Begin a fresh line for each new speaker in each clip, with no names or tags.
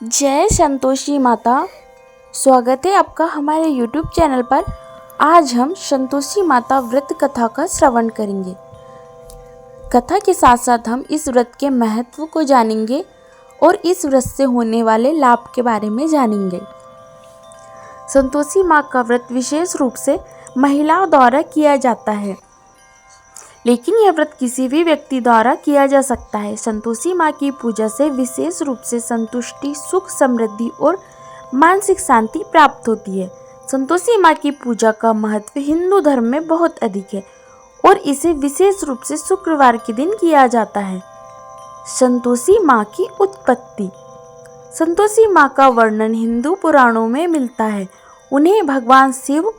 जय संतोषी माता। स्वागत है आपका हमारे YouTube चैनल पर। आज हम संतोषी माता व्रत कथा का श्रवण करेंगे। कथा के साथ साथ हम इस व्रत के महत्व को जानेंगे और इस व्रत से होने वाले लाभ के बारे में जानेंगे। संतोषी माँ का व्रत विशेष रूप से महिलाओं द्वारा किया जाता है, लेकिन यह व्रत किसी भी व्यक्ति द्वारा किया जा सकता है। संतोषी माँ की पूजा से विशेष रूप से संतुष्टि, सुख, समृद्धि और मानसिक शांति प्राप्त होती है। संतोषी माँ की पूजा का महत्व हिंदू धर्म में बहुत अधिक है और इसे विशेष रूप से शुक्रवार के दिन किया जाता है। संतोषी माँ की उत्पत्ति। संतोषी माँ का वर्णन हिंदू पुराणों में मिलता है। उन्हें भगवान शिव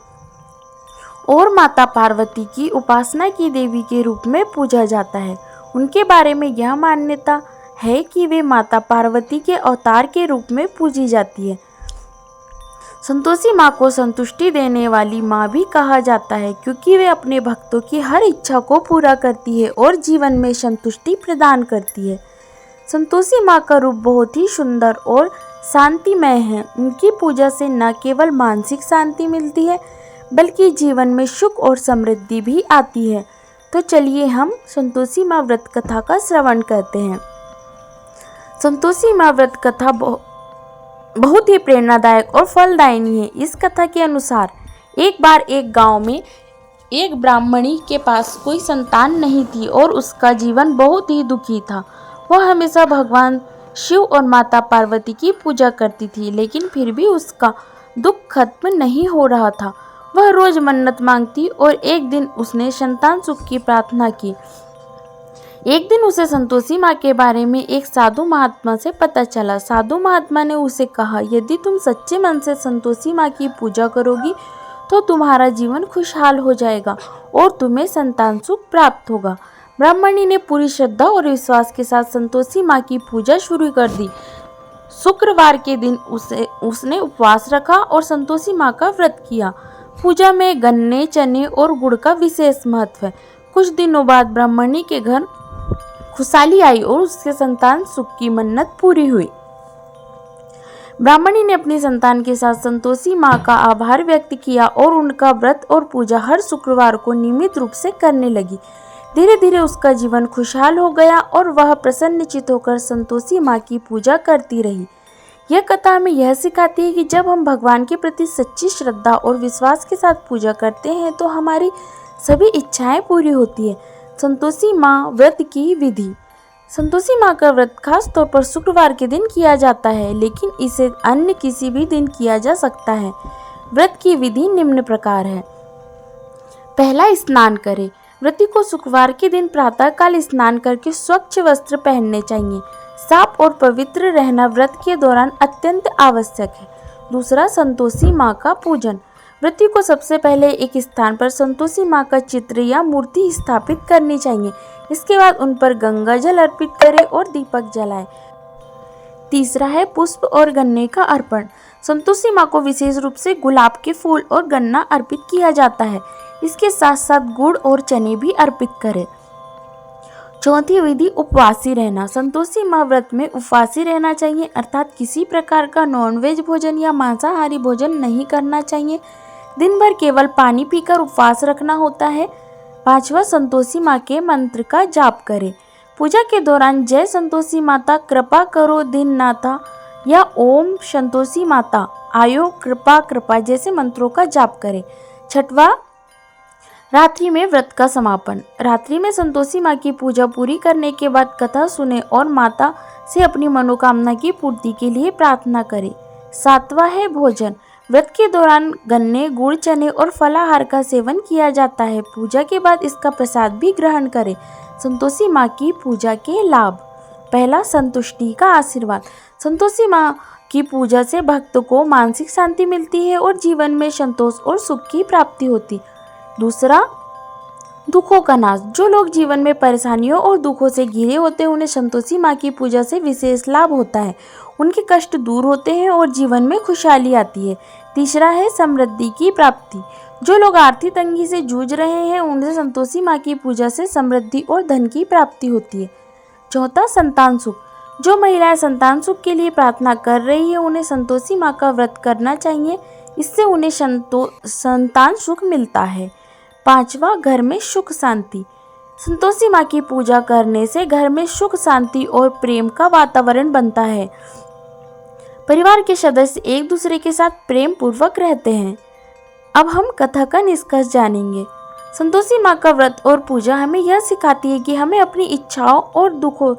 और माता पार्वती की उपासना की देवी के रूप में पूजा जाता है। उनके बारे में यह मान्यता है कि वे माता पार्वती के अवतार के रूप में पूजी जाती है। संतोषी माँ को संतुष्टि देने वाली माँ भी कहा जाता है, क्योंकि वे अपने भक्तों की हर इच्छा को पूरा करती है और जीवन में संतुष्टि प्रदान करती है। संतोषी माँ का रूप बहुत ही सुंदर और शांतिमय है। उनकी पूजा से न केवल मानसिक शांति मिलती है, बल्कि जीवन में सुख और समृद्धि भी आती है। तो चलिए हम संतोषी माँ व्रत कथा का श्रवण करते हैं। संतोषी माँ व्रत कथा बहुत ही प्रेरणादायक और फलदायिनी है। इस कथा के अनुसार एक बार एक गांव में एक ब्राह्मणी के पास कोई संतान नहीं थी और उसका जीवन बहुत ही दुखी था। वह हमेशा भगवान शिव और माता पार्वती की पूजा करती थी, लेकिन फिर भी उसका दुख खत्म नहीं हो रहा था। वह रोज मन्नत मांगती और एक दिन उसने संतान सुख की प्रार्थना की। एक दिन उसे संतोषी माँ के बारे में एक साधु महात्मा से पता चला। साधु महात्मा ने उसे कहा, यदि तुम सच्चे मन से संतोषी माँ की पूजा करोगी तो तुम्हारा जीवन खुशहाल हो जाएगा और तुम्हें संतान सुख प्राप्त होगा। ब्राह्मणी ने पूरी श्रद्धा और विश्वास के साथ संतोषी माँ की पूजा शुरू कर दी। शुक्रवार के दिन उसने उपवास रखा और संतोषी माँ का व्रत किया। पूजा में गन्ने, चने और गुड़ का विशेष महत्व है। कुछ दिनों बाद ब्राह्मणी के घर खुशहाली आई और उसके संतान सुख की मन्नत पूरी हुई। ब्राह्मणी ने अपनी संतान के साथ संतोषी माँ का आभार व्यक्त किया और उनका व्रत और पूजा हर शुक्रवार को नियमित रूप से करने लगी। धीरे धीरे उसका जीवन खुशहाल हो गया और वह प्रसन्नचित्त होकर संतोषी माँ की पूजा करती रही। यह कथा हमें यह सिखाती है कि जब हम भगवान के प्रति सच्ची श्रद्धा और विश्वास के साथ पूजा करते हैं तो हमारी सभी इच्छाएं पूरी होती है। संतोषी माँ व्रत की विधि। संतोषी माँ का व्रत खास तौर पर शुक्रवार के दिन किया जाता है, लेकिन इसे अन्य किसी भी दिन किया जा सकता है। व्रत की विधि निम्न प्रकार है। पहला, स्नान करें। व्रती को शुक्रवार के दिन प्रातःकाल स्नान करके स्वच्छ वस्त्र पहनने चाहिए। साफ और पवित्र रहना व्रत के दौरान अत्यंत आवश्यक है। दूसरा, संतोषी माँ का पूजन। व्रती को सबसे पहले एक स्थान पर संतोषी माँ का चित्र या मूर्ति स्थापित करनी चाहिए। इसके बाद उन पर गंगा जल अर्पित करें और दीपक जलाएं। तीसरा है पुष्प और गन्ने का अर्पण। संतोषी माँ को विशेष रूप से गुलाब के फूल और गन्ना अर्पित किया जाता है। इसके साथ साथ गुड़ और चने भी अर्पित करें। चौथी विधि, उपवासी रहना। संतोषी माँ व्रत में उपवासी रहना चाहिए, अर्थात किसी प्रकार का नॉनवेज भोजन या मांसाहारी भोजन नहीं करना चाहिए। दिन भर केवल पानी पीकर उपवास रखना होता है। पांचवा, संतोषी माँ के मंत्र का जाप करें। पूजा के दौरान जय संतोषी माता, कृपा करो दीननाथा या ओम संतोषी माता, आयो कृपा कृपा जैसे मंत्रों का जाप करें। छठवा, रात्रि में व्रत का समापन। रात्रि में संतोषी माँ की पूजा पूरी करने के बाद कथा सुने और माता से अपनी मनोकामना की पूर्ति के लिए प्रार्थना करें। सातवां है भोजन। व्रत के दौरान गन्ने, गुड़, चने और फलाहार का सेवन किया जाता है। पूजा के बाद इसका प्रसाद भी ग्रहण करें। संतोषी माँ की पूजा के लाभ। पहला, संतुष्टि का आशीर्वाद। संतोषी माँ की पूजा से भक्त को मानसिक शांति मिलती है और जीवन में संतोष और सुख की प्राप्ति होती। दूसरा, दुखों का नाश। जो लोग जीवन में परेशानियों और दुखों से घिरे होते हैं उन्हें संतोषी माँ की पूजा से विशेष लाभ होता है। उनके कष्ट दूर होते हैं और जीवन में खुशहाली आती है। तीसरा है समृद्धि की प्राप्ति। जो लोग आर्थिक तंगी से जूझ रहे हैं उन्हें संतोषी माँ की पूजा से समृद्धि और धन की प्राप्ति होती है। चौथा, संतान सुख। जो महिलाएं संतान सुख के लिए प्रार्थना कर रही है उन्हें संतोषी माँ का व्रत करना चाहिए। इससे उन्हें संतान सुख मिलता है। 5वां, घर में सुख शांति। संतोषी माँ की पूजा करने से घर में सुख शांति और प्रेम का वातावरण बनता है। परिवार के सदस्य एक दूसरे के साथ प्रेम पूर्वक रहते हैं। अब हम कथा का निष्कर्ष जानेंगे। संतोषी माँ का व्रत और पूजा हमें यह सिखाती है कि हमें अपनी इच्छाओं और दुखों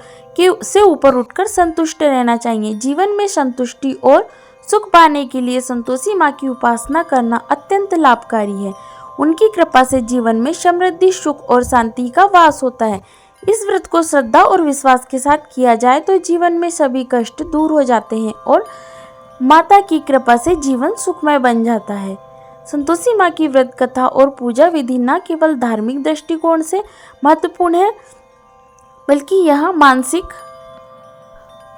से ऊपर उठकर संतुष्ट रहना चाहिए। जीवन में संतुष्टि और सुख पाने के लिए संतोषी माँ की उपासना करना अत्यंत लाभकारी है। उनकी कृपा से जीवन में समृद्धि, सुख और शांति का वास होता है। इस व्रत को श्रद्धा और विश्वास के साथ किया जाए तो जीवन में सभी कष्ट दूर हो जाते हैं और माता की कृपा से जीवन सुखमय बन जाता है। संतोषी माँ की व्रत कथा और पूजा विधि न केवल धार्मिक दृष्टिकोण से महत्वपूर्ण है, बल्कि यह मानसिक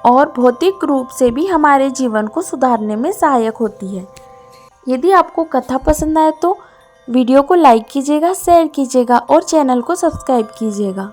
और भौतिक रूप से भी हमारे जीवन को सुधारने में सहायक होती है। यदि आपको कथा पसंद आए तो वीडियो को लाइक कीजिएगा, शेयर कीजिएगा और चैनल को सब्सक्राइब कीजिएगा।